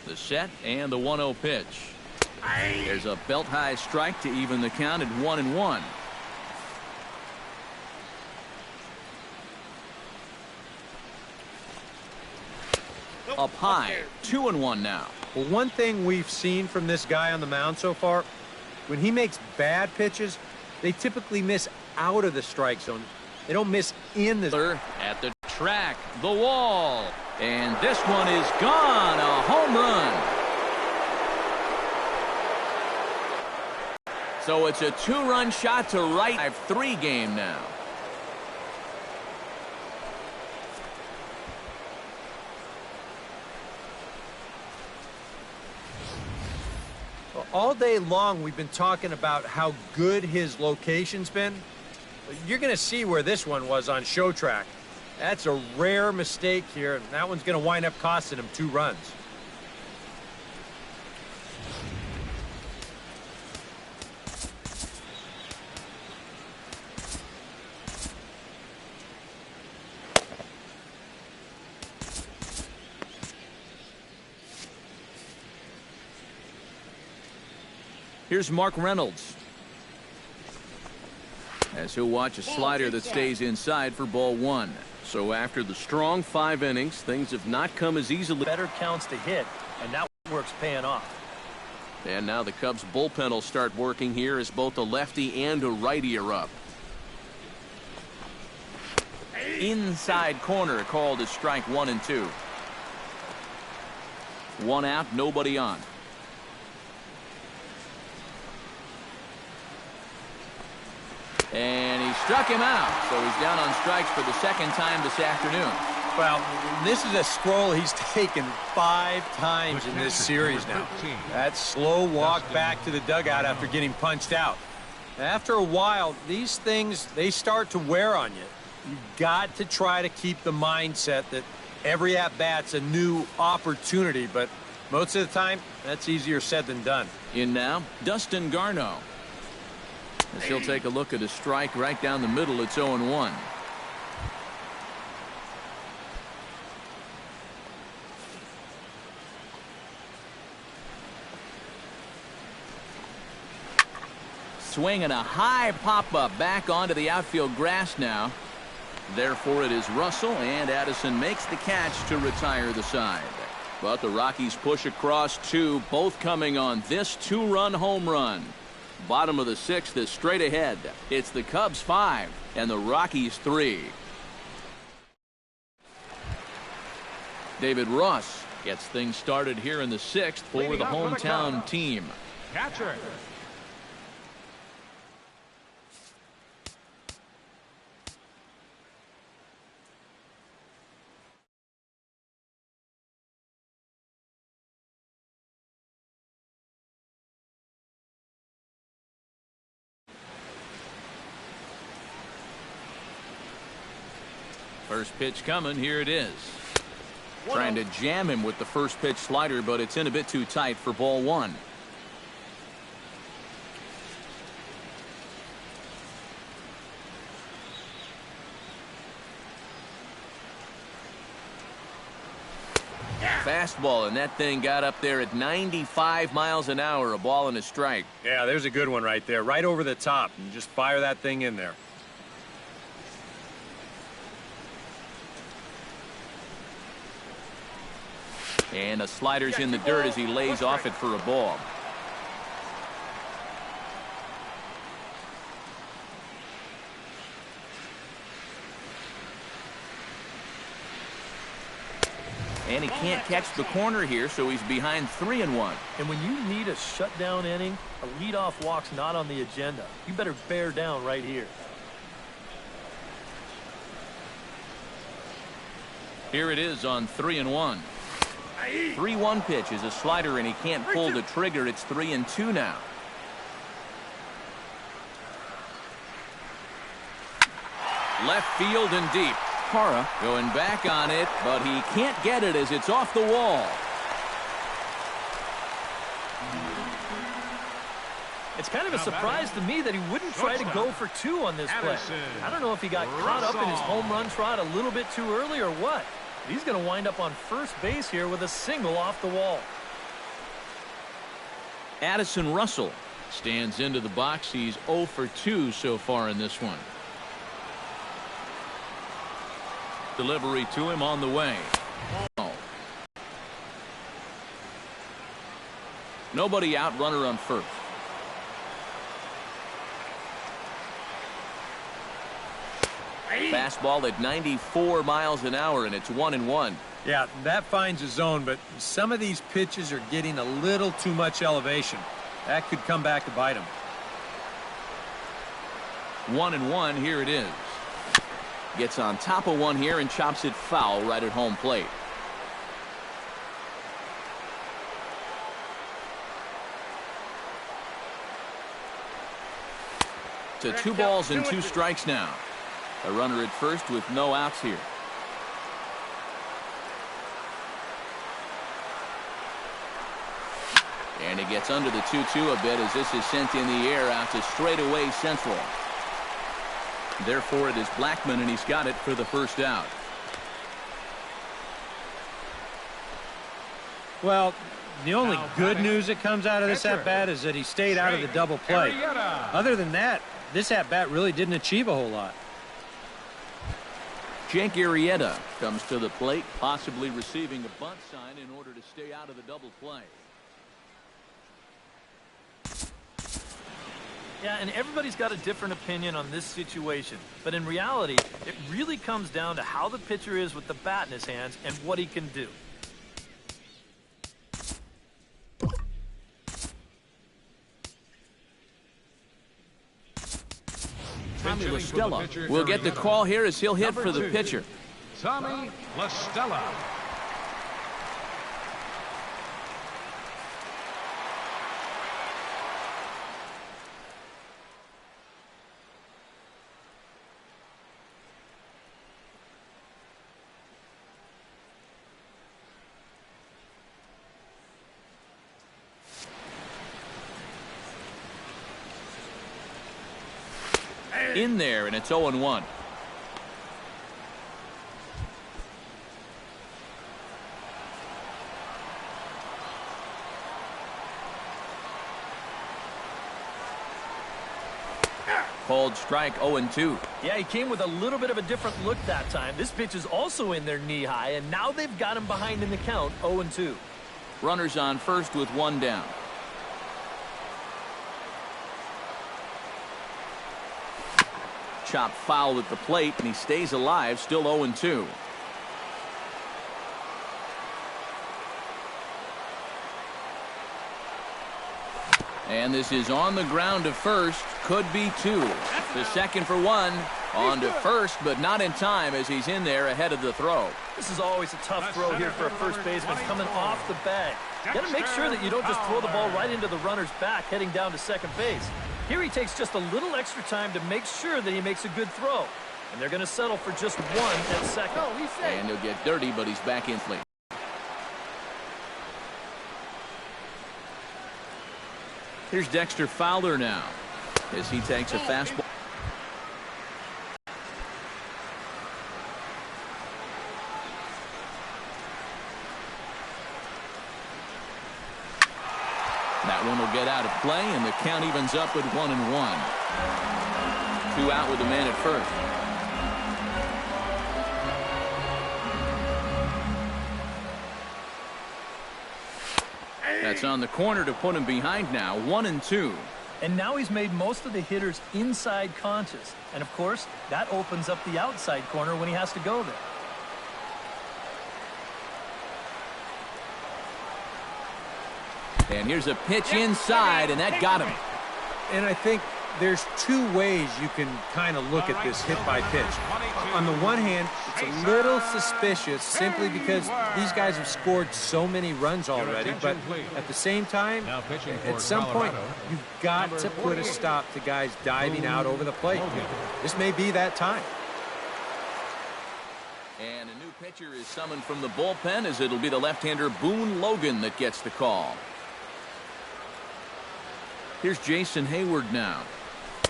The set and the 1-0 pitch. There's a belt-high strike to even the count at 1-1. Up high, 2-1 now. Well, one thing we've seen from this guy on the mound so far, when he makes bad pitches, they typically miss out of the strike zone. They don't miss in the... At the track, the wall. And this one is gone. A home run. So it's a 2-run shot to right. 5-3 game now. All day long, we've been talking about how good his location's been. You're going to see where this one was on show track. That's a rare mistake here, and that one's going to wind up costing him 2 runs. Here's Mark Reynolds, as he'll watch a slider that stays inside for ball 1. So after the strong 5 innings, things have not come as easily. Better counts to hit, and that work's paying off. And now the Cubs bullpen will start working here as both a lefty and a righty are up. Inside corner called as strike 1 and 2. 1 out, nobody on. And he struck him out, so he's down on strikes for the 2nd time this afternoon. Well, this is a stroll he's taken 5 times in this series now. That slow walk back to the dugout after getting punched out. After a while, these things, they start to wear on you. You've got to try to keep the mindset that every at-bat's a new opportunity, but most of the time, that's easier said than done. In now, Dustin Garneau. As he'll take a look at a strike right down the middle. It's 0-1. Swinging a high pop-up back onto the outfield grass now. Therefore, it is Russell, and Addison makes the catch to retire the side. But the Rockies push across 2, both coming on this 2-run home run. Bottom of the 6th is straight ahead. It's the Cubs 5 and the Rockies 3. David Ross gets things started here in the 6th for the hometown team. Catcher. First pitch coming. Here it is. Trying to jam him with the first pitch slider, but it's in a bit too tight for ball 1. Fastball, and that thing got up there at 95 miles an hour. A ball and a strike. Yeah, there's a good one right there, right over the top. And just fire that thing in there. And the slider's in the dirt as he lays off it for a ball. And he can't catch the corner here, so he's behind 3-1. And when you need a shutdown inning, a leadoff walk's not on the agenda. You better bear down right here. Here it is on 3-1. 3-1 pitch is a slider, and he can't pull the trigger. It's 3-2 now. Left field and deep. Parra going back on it, but he can't get it as it's off the wall. It's kind of a surprise to me that he wouldn't try to go for 2 on this play. I don't know if he got caught up in his home run trot a little bit too early or what. He's going to wind up on first base here with a single off the wall. Addison Russell stands into the box. He's 0 for 2 so far in this one. Delivery to him on the way. Oh. Nobody out, runner on first. Fastball at 94 miles an hour, and it's 1-1. Yeah, that finds a zone, but some of these pitches are getting a little too much elevation. That could come back to bite him. 1-1, here it is. Gets on top of one here and chops it foul right at home plate. To 2 balls and 2 strikes now. A runner at first with no outs here. And he gets under the 2-2 a bit as this is sent in the air out to straightaway central. Therefore, it is Blackmon, and he's got it for the first out. Well, the only good news that comes out of this at-bat is that he stayed out of the double play. Other than that, this at-bat really didn't achieve a whole lot. Jake Arrieta comes to the plate, possibly receiving a bunt sign in order to stay out of the double play. Yeah, and everybody's got a different opinion on this situation. But in reality, it really comes down to how the pitcher is with the bat in his hands and what he can do. Tommy La Stella will get the call here as he'll hit for the pitcher. Tommy La Stella. In there, and it's 0-1. Called strike, 0-2. Yeah, he came with a little bit of a different look that time. This pitch is also in there knee high, and now they've got him behind in the count, 0-2. Runners on first with 1 down. Chop foul at the plate, and he stays alive, still 0-2. And this is on the ground to first. Could be 2. The second for 1. On to first, but not in time as he's in there ahead of the throw. This is always a tough throw here for a first baseman coming off the bag. Got to make sure that you don't just throw the ball right into the runner's back heading down to second base. Here he takes just a little extra time to make sure that he makes a good throw. And they're going to settle for just 1 at second. And he'll get dirty, but he's back in play. Here's Dexter Fowler now as he takes a fastball. That one will get out of play, and the count evens up at 1-1. 2 out with the man at first. That's on the corner to put him behind now, 1-2. And now he's made most of the hitters inside conscious. And, of course, that opens up the outside corner when he has to go there. And here's a pitch inside, and that got him. And I think there's 2 ways you can kind of look at this hit by pitch. On the one hand, it's a little suspicious simply because these guys have scored so many runs already. But at the same time, at some point, you've got to put a stop to guys diving out over the plate. This may be that time. And a new pitcher is summoned from the bullpen as it'll be the left-hander Boone Logan that gets the call. Here's Jason Hayward now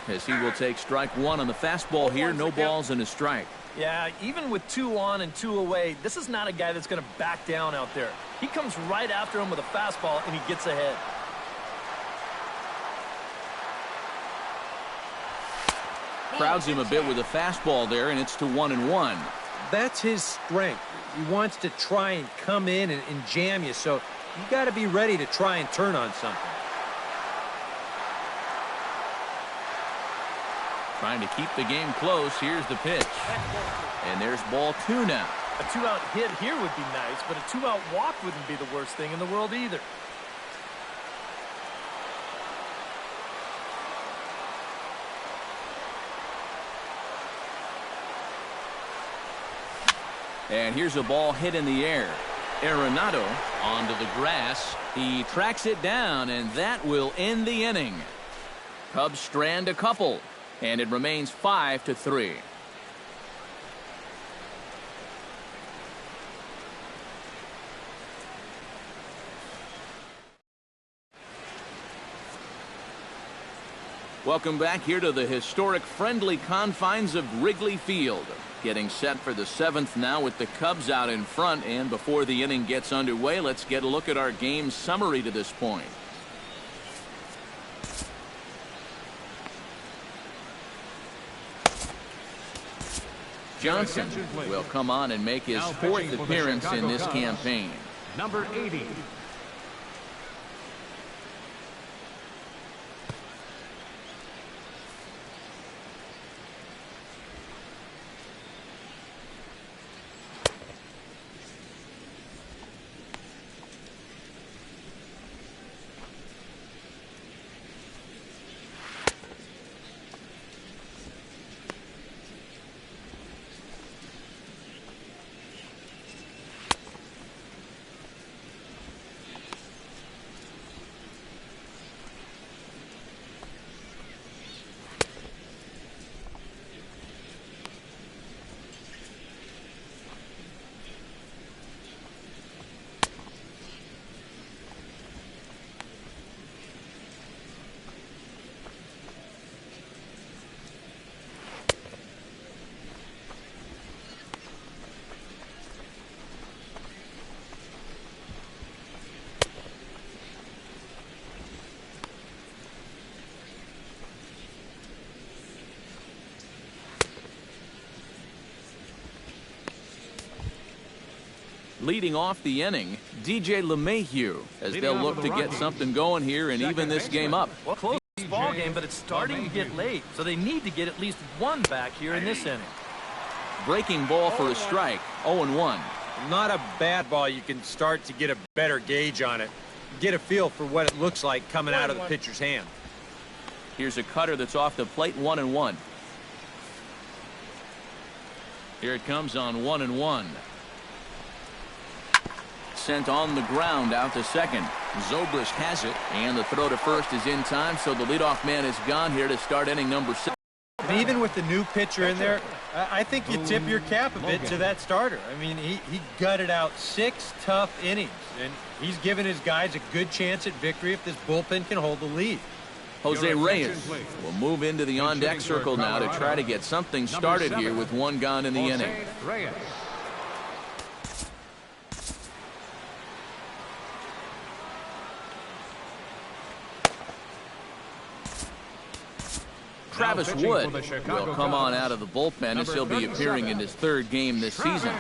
as he will take strike 1 on the fastball here. No balls and a strike. Yeah, even with 2 on and 2 away, this is not a guy that's going to back down out there. He comes right after him with a fastball, and he gets ahead. crowds him a bit with a fastball there, and it's to 1-1. That's his strength. He wants to try and come in and jam you, so you got to be ready to try and turn on something. Trying to keep the game close. Here's the pitch. And there's ball 2 now. A 2-out hit here would be nice, but a 2-out walk wouldn't be the worst thing in the world either. And here's a ball hit in the air. Arenado onto the grass. He tracks it down, and that will end the inning. Cubs strand a couple, and it remains 5-3. Welcome back here to the historic friendly confines of Wrigley Field. Getting set for the 7th now with the Cubs out in front, and before the inning gets underway, let's get a look at our game summary to this point. Johnson will come on and make his 4th appearance in this campaign. Number 80. Leading off the inning, DJ LeMahieu, as they'll look to get something going here and even this game up. Well, close ball game, but it's starting to get late, so they need to get at least one back here in this inning. Breaking ball for a strike, 0-1. Not a bad ball. You can start to get a better gauge on it. Get a feel for what it looks like coming out of the pitcher's hand. Here's a cutter that's off the plate, 1-1. Here it comes on 1-1. Sent on the ground out to second. Zobrist has it, and the throw to first is in time, so the leadoff man is gone here to start inning number 6. And even with the new pitcher in there, I think you tip your cap a bit to that starter. I mean, he gutted out 6 tough innings, and he's given his guys a good chance at victory if this bullpen can hold the lead. Jose Reyes will move into the on-deck circle now to try to get something started here with one gone in the inning. Travis Wood will come on out of the bullpen as he'll be appearing in his 3rd game this season.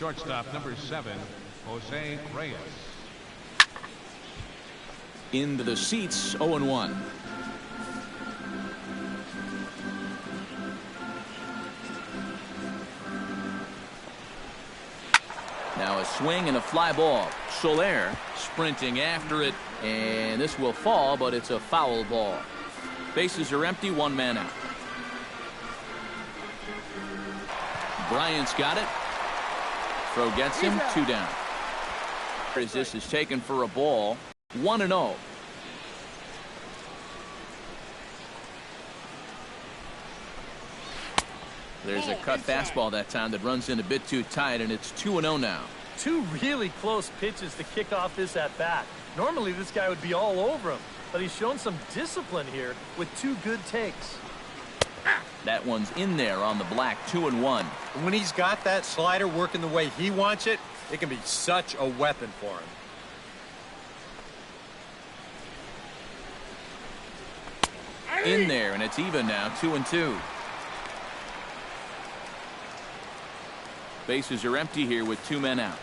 Shortstop number 7, Jose Reyes. Into the seats, 0-1. Now a swing and a fly ball. Soler sprinting after it, and this will fall, but it's a foul ball. Bases are empty, one man out. Bryant's got it. Throw gets him, 2 down. As this is taken for a ball, 1-0. There's a cut fastball that time that runs in a bit too tight, and it's 2-0 now. 2 really close pitches to kick off this at-bat. Normally this guy would be all over him, but he's shown some discipline here with 2 good takes. That one's in there on the black, 2-1. When he's got that slider working the way he wants it, it can be such a weapon for him. In there, and it's even now, 2-2. Bases are empty here with 2 men out.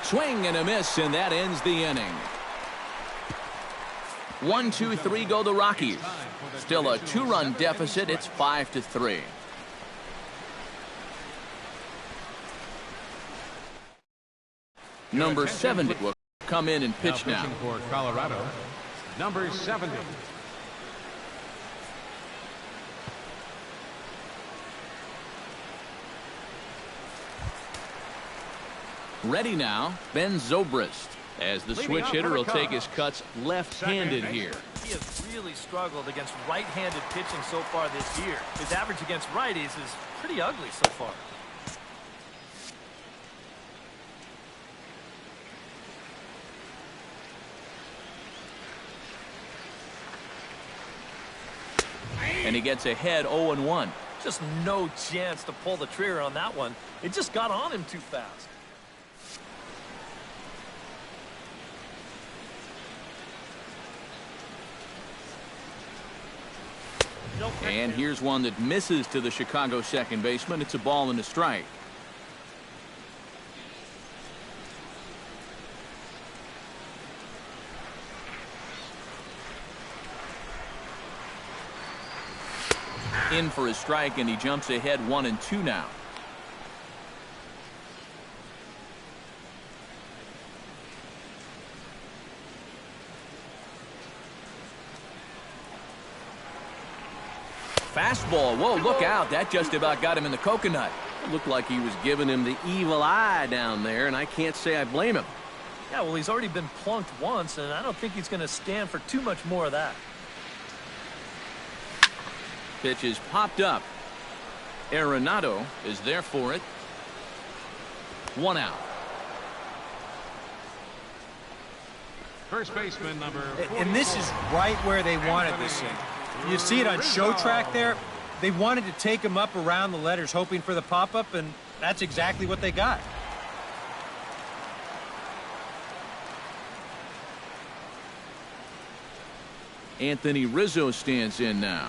Swing and a miss, and that ends the inning. 1, 2, 3 go the Rockies. Still a 2-run deficit. It's 5-3. Number 70 will come in and pitch now. For Colorado, number 70. Ready now, Ben Zobrist, as the switch hitter will take his cuts left-handed here. He has really struggled against right-handed pitching so far this year. His average against righties is pretty ugly so far. And he gets ahead 0-1. Just no chance to pull the trigger on that one. It just got on him too fast. And here's one that misses to the Chicago second baseman. It's a ball and a strike. In for a strike, and he jumps ahead 1-2 now. Fastball. Whoa, look out. That just about got him in the coconut. It looked like he was giving him the evil eye down there, and I can't say I blame him. Yeah, well, he's already been plunked once, and I don't think he's going to stand for too much more of that. Pitch is popped up. Arenado is there for it. 1 out. First baseman number 44. And this is right where they wanted this thing. You see it on show track there. They wanted to take him up around the letters, hoping for the pop-up, and that's exactly what they got. Anthony Rizzo stands in now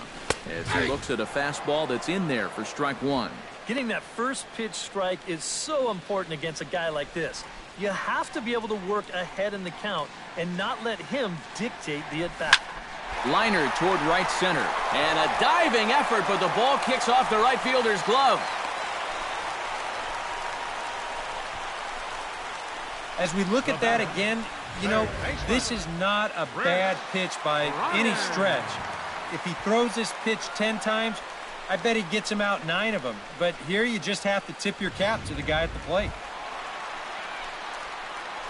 as he looks at a fastball that's in there for strike 1. Getting that first pitch strike is so important against a guy like this. You have to be able to work ahead in the count and not let him dictate the at-bat. Liner toward right center, and a diving effort, but the ball kicks off the right fielder's glove. As we look at that again, you know, this is not a bad pitch by any stretch. If he throws this pitch 10 times, I bet he gets him out 9 of them. But here you just have to tip your cap to the guy at the plate.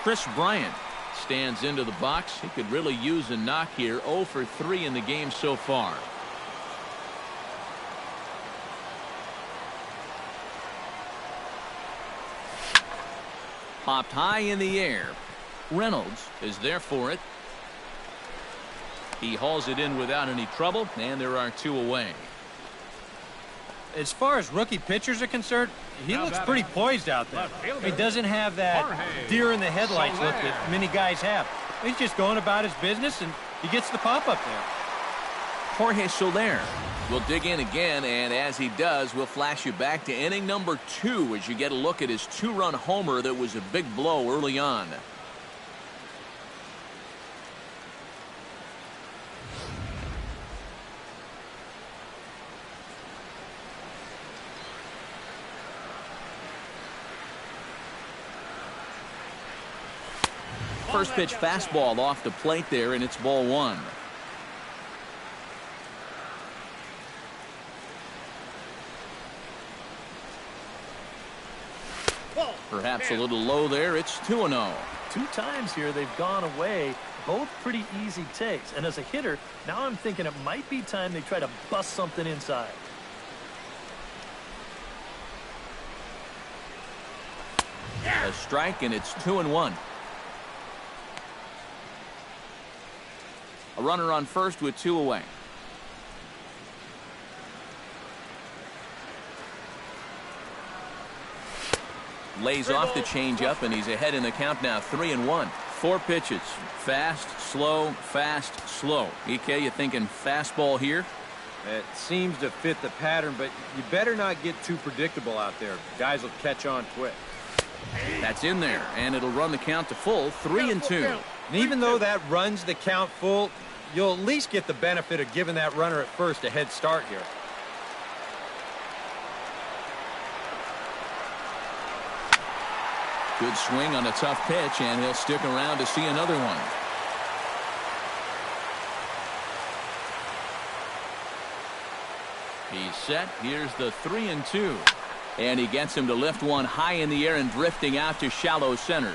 Chris Bryant stands into the box. He could really use a knock here. 0 for 3 in the game so far. Popped high in the air. Reynolds is there for it. He hauls it in without any trouble, and there are 2 away. As far as rookie pitchers are concerned, he looks pretty poised out there. He doesn't have that deer in the headlights look that many guys have. He's just going about his business, and he gets the pop up there. Jorge Soler will dig in again, and as he does, we'll flash you back to inning number 2 as you get a look at his 2-run homer that was a big blow early on. First pitch fastball off the plate there, and it's ball 1. Perhaps a little low there. It's 2-0. 2 times here they've gone away. Both pretty easy takes. And as a hitter, now I'm thinking it might be time they try to bust something inside. A strike, and it's 2-1. A runner on first with 2 away. Lays off the changeup, and he's ahead in the count now, 3-1. 4 pitches. Fast, slow, fast, slow. EK, you thinking fastball here? It seems to fit the pattern, but you better not get too predictable out there. Guys will catch on quick. That's in there, and it'll run the count to full, 3-2. And even though that runs the count full, you'll at least get the benefit of giving that runner at first a head start here. Good swing on a tough pitch, and he'll stick around to see another one. He's set. Here's the 3-2. And he gets him to lift one high in the air and drifting out to shallow center.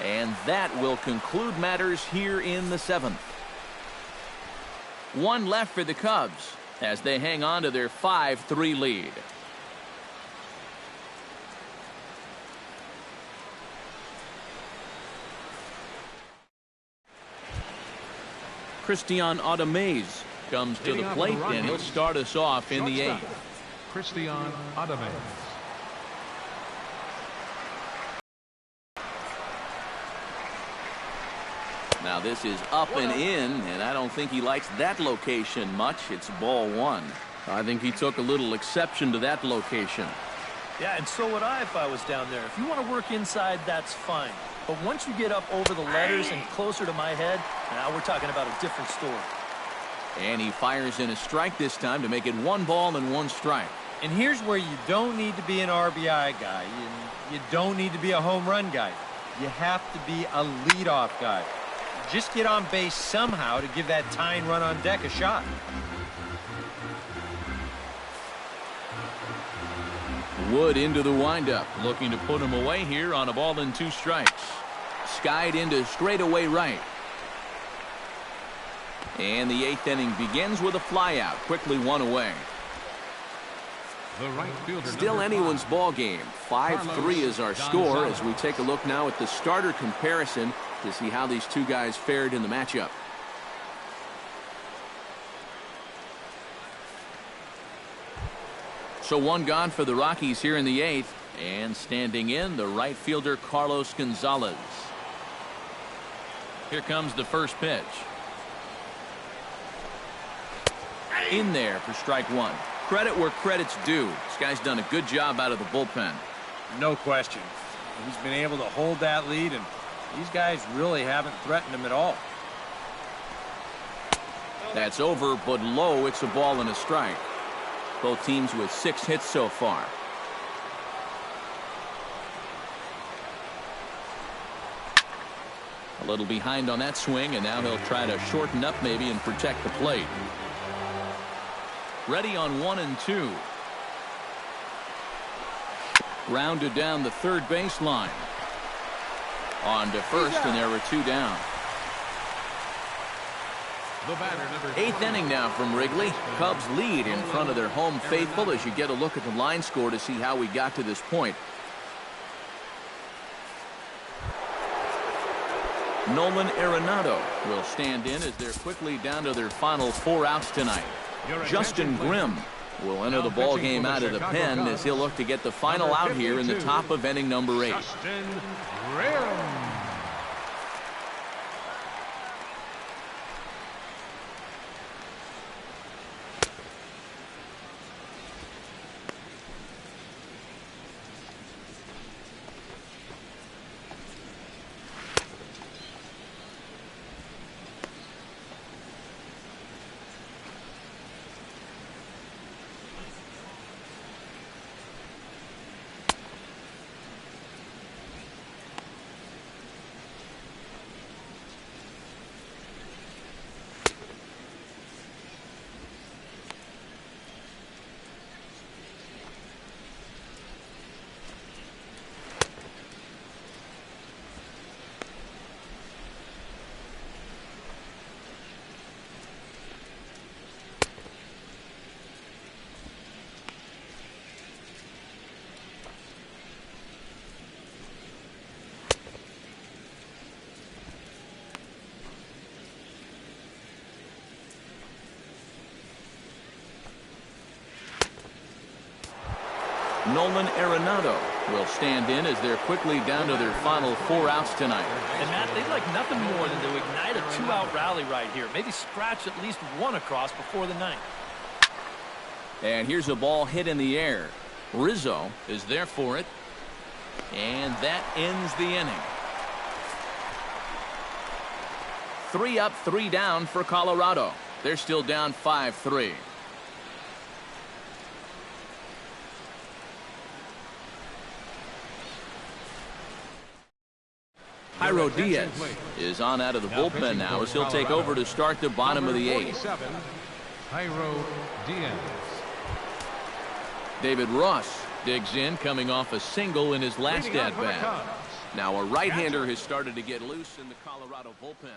And that will conclude matters here in the 7th. 1 left for the Cubs as they hang on to their 5-3 lead. Christian Ademaze comes to the plate, and he'll start us off in the 8th. Christian Ademaze. Now this is up and in, and I don't think he likes that location much. It's ball 1. I think he took a little exception to that location. Yeah, and so would I if I was down there. If you want to work inside, that's fine. But once you get up over the letters and closer to my head, now we're talking about a different story. And he fires in a strike this time to make it 1 ball and 1 strike. And here's where you don't need to be an RBI guy. You don't need to be a home run guy. You have to be a leadoff guy. Just get on base somehow to give that tying run on deck a shot. Wood into the windup, looking to put him away here on a ball and 2 strikes. Skied into straightaway right. And the 8th inning begins with a flyout, quickly 1 away. The right fielder, Still anyone's ball game. 5-3 is our score as we take a look now at the starter comparison to see how these 2 guys fared in the matchup. So 1 gone for the Rockies here in the 8th, and standing in, the right fielder Carlos Gonzalez. Here comes the first pitch. In there for strike 1. Credit where credit's due. This guy's done a good job out of the bullpen. No question. He's been able to hold that lead, and these guys really haven't threatened him at all. That's over, but low. It's a ball and a strike. Both teams with 6 hits so far. A little behind on that swing, and now he'll try to shorten up maybe and protect the plate. Ready on 1 and 2. Grounded down the third baseline. On to first, and there were 2 down. The batter, number 8th inning now from Wrigley. Cubs lead in front of their home faithful as you get a look at the line score to see how we got to this point. Nolan Arenado will stand in as they're quickly down to their final 4 outs tonight. Justin Grimm will enter the ball game out of the pen as he'll look to get the final out here in the top of inning number 8. Justin Grimm. Nolan Arenado will stand in as they're quickly down to their final 4 outs tonight. And Matt, they'd like nothing more than to ignite a 2-out rally right here. Maybe scratch at least one across before the ninth. And here's a ball hit in the air. Rizzo is there for it. And that ends the inning. 3 up, 3 down for Colorado. They're still down 5-3. Jairo Diaz is on out of the bullpen now as he'll take over to start the bottom of the 8th. Jairo Diaz. David Ross digs in, coming off a single in his last at-bat. Now a right-hander has started to get loose in the Colorado bullpen.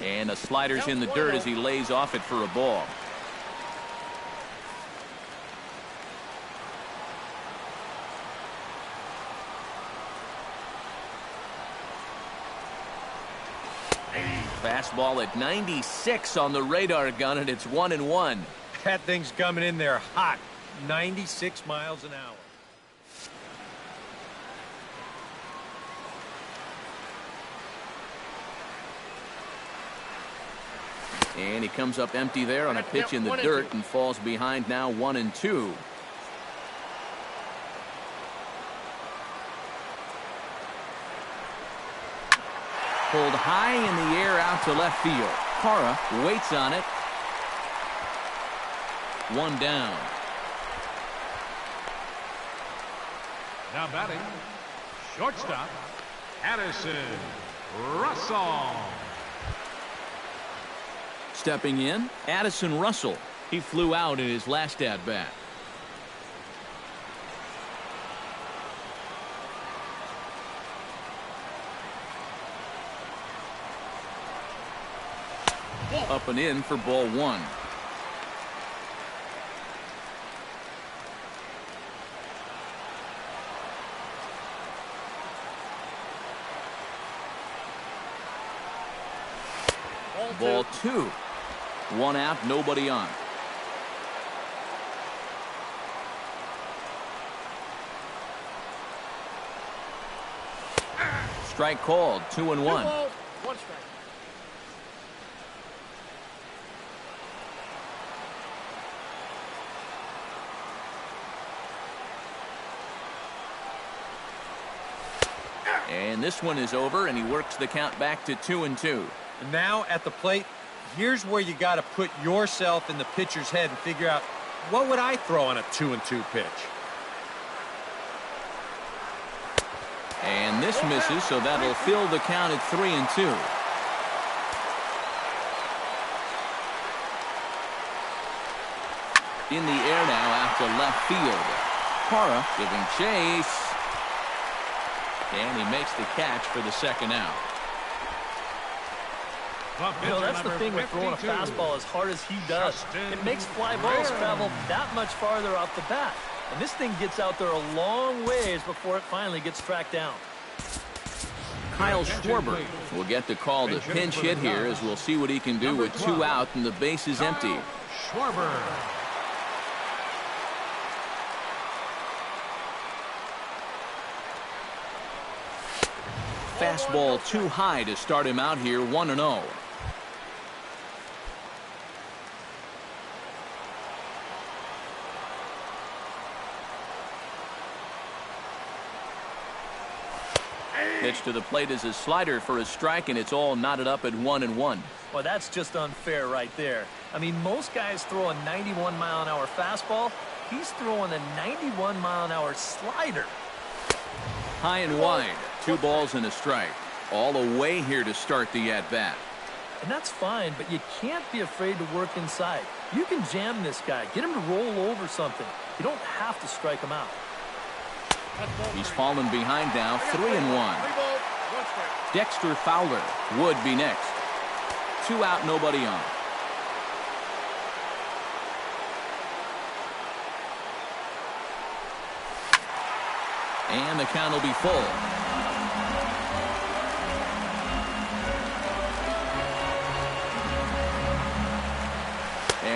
And the slider's in the dirt as he lays off it for a ball. Fastball at 96 on the radar gun, and it's 1-1. That thing's coming in there hot. 96 miles an hour. And he comes up empty there on a pitch in the dirt and falls behind now 1-2. Pulled high in the air out to left field. Parra waits on it. 1 down. Now batting, shortstop, Addison Russell. Stepping in, Addison Russell. He flew out in his last at-bat. Up and in for ball 1. Ball 2. 1 out, nobody on. Strike called, 2-1. 1 strike. And this one is over, and he works the count back to 2-2. And now at the plate, here's where you got to put yourself in the pitcher's head and figure out, what would I throw on a 2-2 pitch? And this misses, so that'll fill the count at 3-2. In the air now out to left field. Parra giving chase. And he makes the catch for the 2nd out. You know, that's the thing with throwing a fastball as hard as he does. It makes fly balls travel that much farther off the bat. And this thing gets out there a long ways before it finally gets tracked down. Kyle Schwarber will get the call to pinch hit here as we'll see what he can do with 2 out and the base is empty. Schwarber. Fastball too high to start him out here, 1-0. Pitch to the plate is a slider for a strike, and it's all knotted up at 1-1. Well, that's just unfair right there. I mean, most guys throw a 91-mile-an-hour fastball. He's throwing a 91-mile-an-hour slider. High and wide, 2 balls and a strike. All away here to start the at-bat. And that's fine, but you can't be afraid to work inside. You can jam this guy, get him to roll over something. You don't have to strike him out. He's fallen behind now, 3-1. Dexter Fowler would be next. 2 out, nobody on. And the count will be full.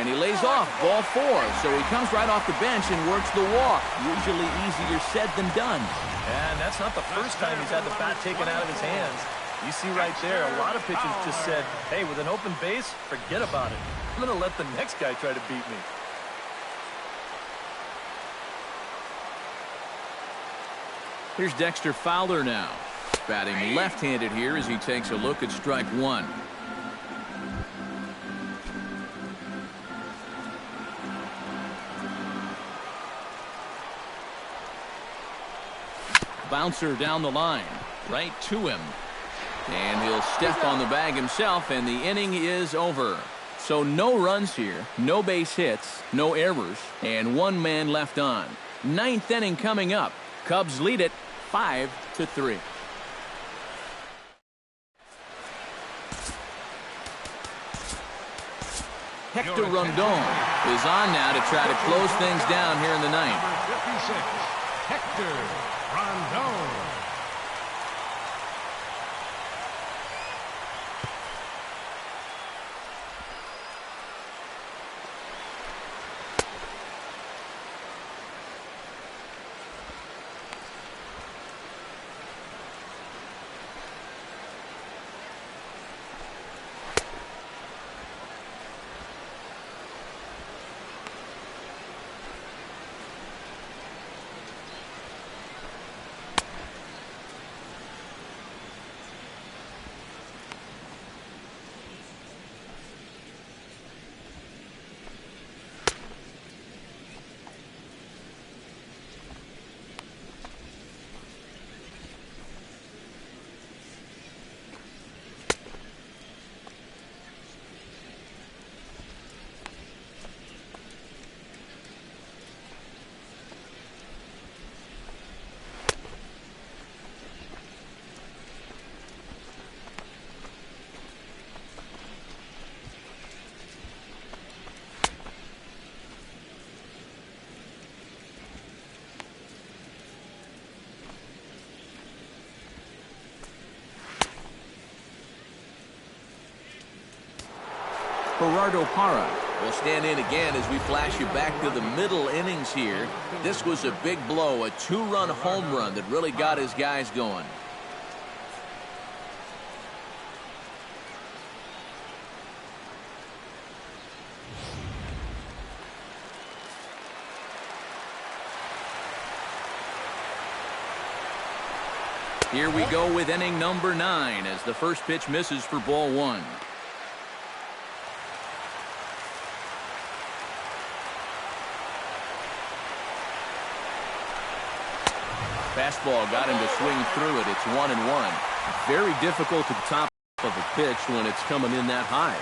And he lays off, ball 4. So he comes right off the bench and works the walk. Usually easier said than done. And that's not the first time he's had the bat taken out of his hands. You see right there, a lot of pitchers just said, hey, with an open base, forget about it. I'm going to let the next guy try to beat me. Here's Dexter Fowler now. Batting left-handed here as he takes a look at strike 1. Bouncer down the line, right to him. And he'll step on the bag himself, and the inning is over. So no runs here, no base hits, no errors, and 1 man left on. 9th inning coming up. Cubs lead it 5-3. Hector Rondon is on now to try to close things down here in the 9th. Number 56, Hector Rondon. Gerardo Parra will stand in again as we flash you back to the middle innings here. This was a big blow, a 2-run home run that really got his guys going. Here we go with inning number 9 as the first pitch misses for ball 1. Fastball got him to swing through it. It's 1-1. Very difficult to top of a pitch when it's coming in that high.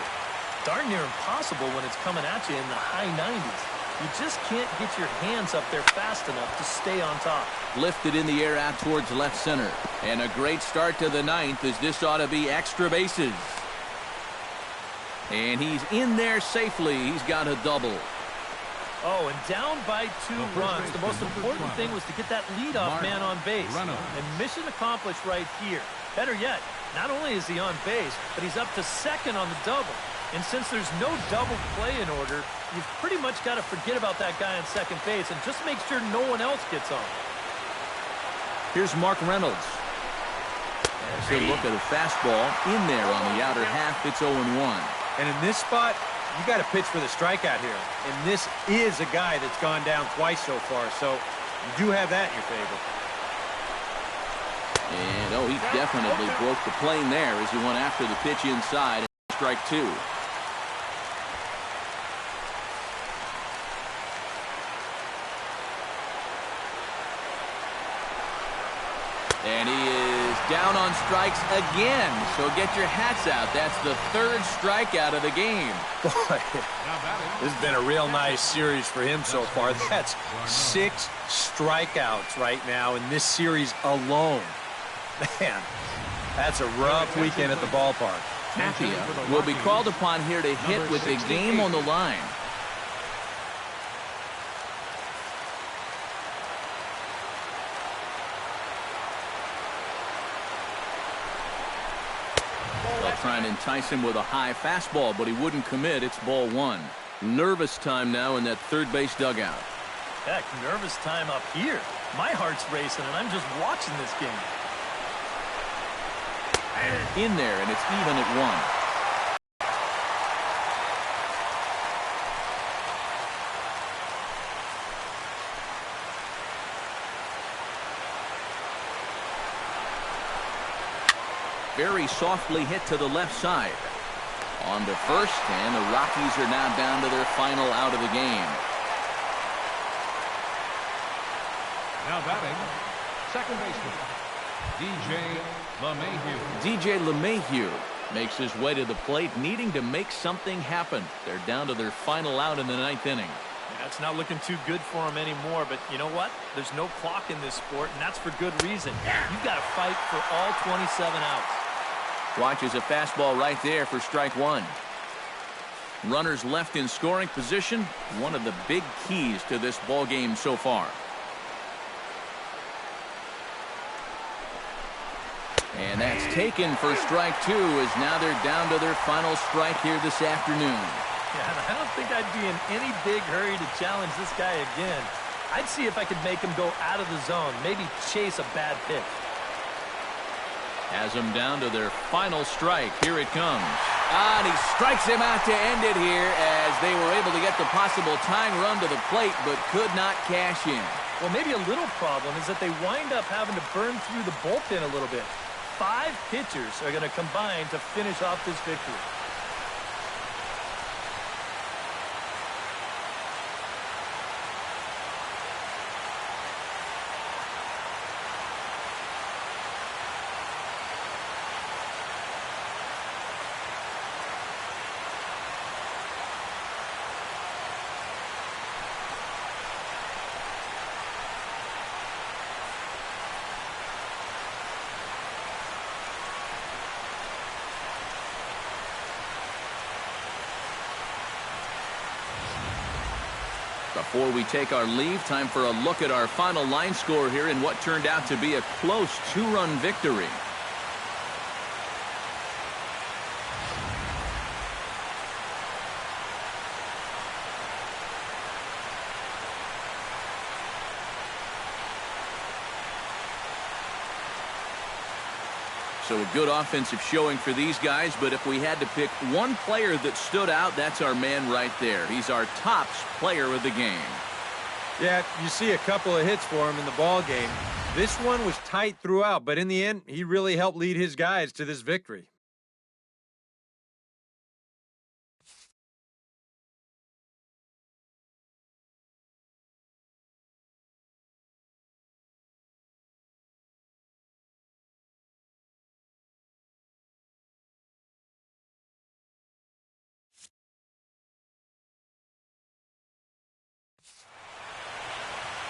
Darn near impossible when it's coming at you in the high 90s. You just can't get your hands up there fast enough to stay on top. Lifted in the air out towards left center. And a great start to the 9th as this ought to be extra bases. And he's in there safely. He's got a double. Oh, and down by 2 runs. The most important thing was to get that leadoff man on base. And mission accomplished right here. Better yet, not only is he on base, but he's up to second on the double. And since there's no double play in order, you've pretty much got to forget about that guy on second base and just make sure no one else gets on. Here's Mark Reynolds. As they look at a fastball in there on the outer half, it's 0-1. And in this spot, you got to pitch for the strikeout here. And this is a guy that's gone down twice so far, so you do have that in your favor. And, oh, he definitely broke the plane there as he went after the pitch inside. Strike 2. And he is down on strikes again. So get your hats out. That's the 3rd strikeout of the game. Boy, this has been a real nice series for him so far. That's 6 strikeouts right now in this series alone. Man, that's a rough weekend at the ballpark. Tapia will be called upon here to hit with the game on the line. They'll try and entice him with a high fastball, but he wouldn't commit. It's ball 1. Nervous time now in that third base dugout. Heck, nervous time up here. My heart's racing, and I'm just watching this game. In there, and it's even at 1. Very softly hit to the left side. On to first, and the Rockies are now down to their final out of the game. Now batting, second baseman, DJ LeMahieu. DJ LeMahieu makes his way to the plate, needing to make something happen. They're down to their final out in the 9th inning. Yeah, it's not looking too good for him anymore, but you know what? There's no clock in this sport, and that's for good reason. You've got to fight for all 27 outs. Watches a fastball right there for strike 1. Runners left in scoring position, one of the big keys to this ball game so far. And that's taken for strike 2, as now they're down to their final strike here this afternoon. Yeah, I don't think I'd be in any big hurry to challenge this guy again. I'd see if I could make him go out of the zone, maybe chase a bad pitch. Has them down to their final strike. Here it comes. And he strikes him out to end it here, as they were able to get the possible tying run to the plate, but could not cash in. Well, maybe a little problem is that they wind up having to burn through the bullpen a little bit. 5 pitchers are going to combine to finish off this victory. Before we take our leave, time for a look at our final line score here in what turned out to be a close 2-run victory. So a good offensive showing for these guys, but if we had to pick one player that stood out, that's our man right there. He's our tops player of the game. Yeah, you see a couple of hits for him in the ball game. This one was tight throughout, but in the end, he really helped lead his guys to this victory.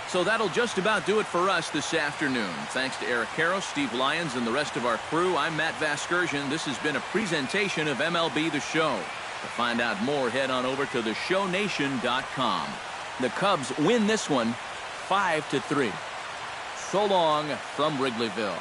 So that'll just about do it for us this afternoon. Thanks to Eric Karros, Steve Lyons, and the rest of our crew. I'm Matt Vasgersian. This has been a presentation of MLB The Show. To find out more, head on over to theshownation.com. The Cubs win this one 5-3. So long from Wrigleyville.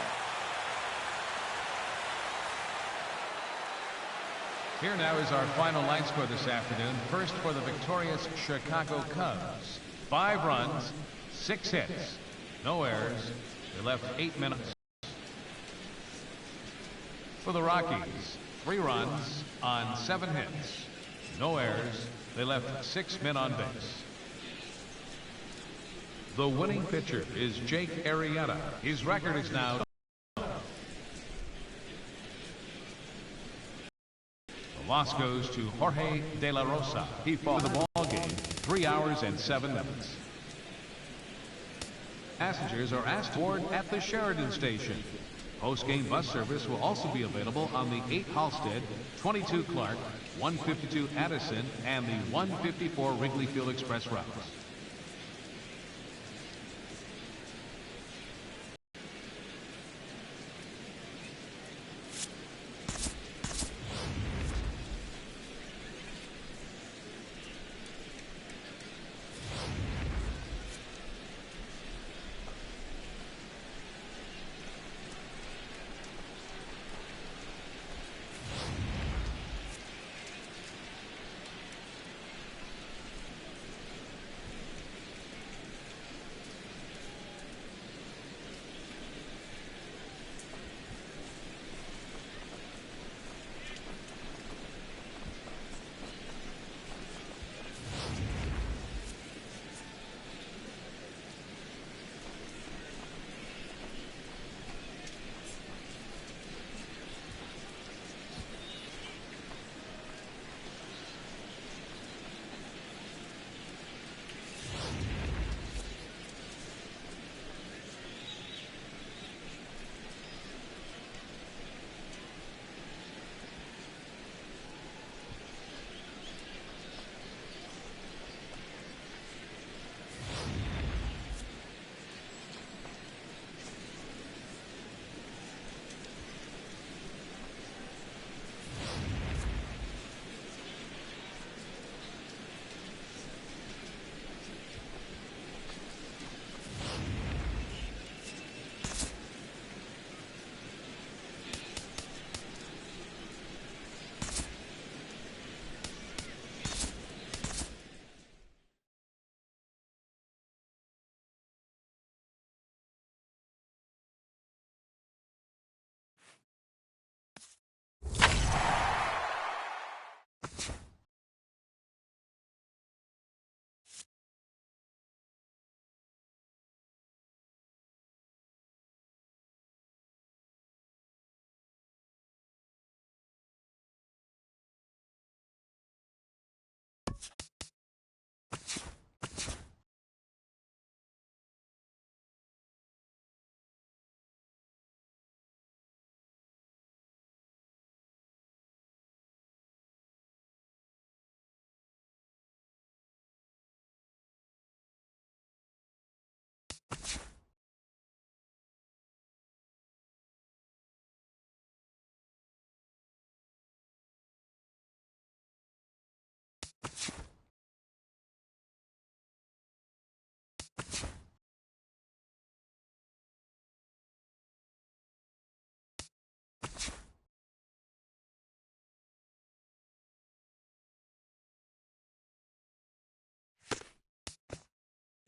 Here now is our final line score this afternoon. First for the victorious Chicago Cubs. 5 runs, 6 hits, no errors. They left 8 minutes. For the Rockies, 3 runs on 7 hits, no errors. They left 6 men on base. The winning pitcher is Jake Arrieta. His record is now. The loss goes to Jorge De La Rosa. He fought the ball game 3 hours and 7 minutes. Passengers are asked to board at the Sheridan station. Post-game bus service will also be available on the 8 Halstead, 22 Clark, 152 Addison, and the 154 Wrigley Field Express routes.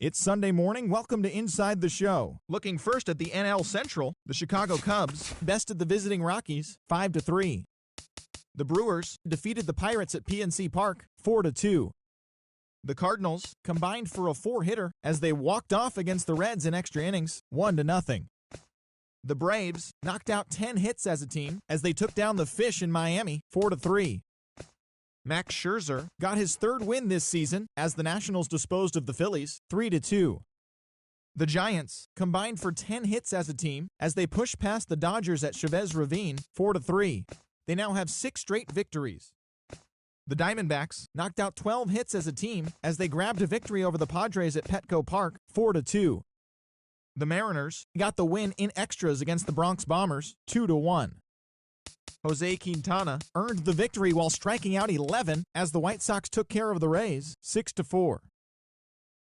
It's Sunday morning. Welcome to Inside the Show. Looking first at the NL Central, the Chicago Cubs bested the visiting Rockies 5-3. The Brewers defeated the Pirates at PNC Park 4-2. The Cardinals combined for a 4-hitter as they walked off against the Reds in extra innings 1-0. The Braves knocked out 10 hits as a team as they took down the Fish in Miami 4-3. Max Scherzer got his third win this season as the Nationals disposed of the Phillies 3-2. The Giants combined for 10 hits as a team as they pushed past the Dodgers at Chavez Ravine 4-3. They now have 6 straight victories. The Diamondbacks knocked out 12 hits as a team as they grabbed a victory over the Padres at Petco Park 4-2. The Mariners got the win in extras against the Bronx Bombers 2-1. Jose Quintana earned the victory while striking out 11 as the White Sox took care of the Rays 6-4.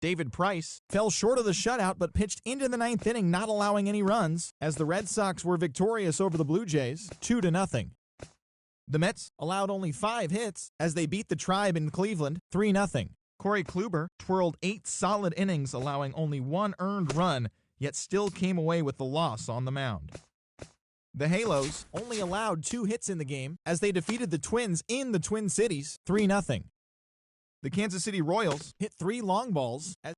David Price fell short of the shutout but pitched into the 9th inning, not allowing any runs as the Red Sox were victorious over the Blue Jays 2-0. The Mets allowed only 5 hits as they beat the Tribe in Cleveland 3-0. Corey Kluber twirled 8 solid innings, allowing only 1 earned run, yet still came away with the loss on the mound. The Halos only allowed 2 hits in the game as they defeated the Twins in the Twin Cities 3-0. The Kansas City Royals hit 3 long balls as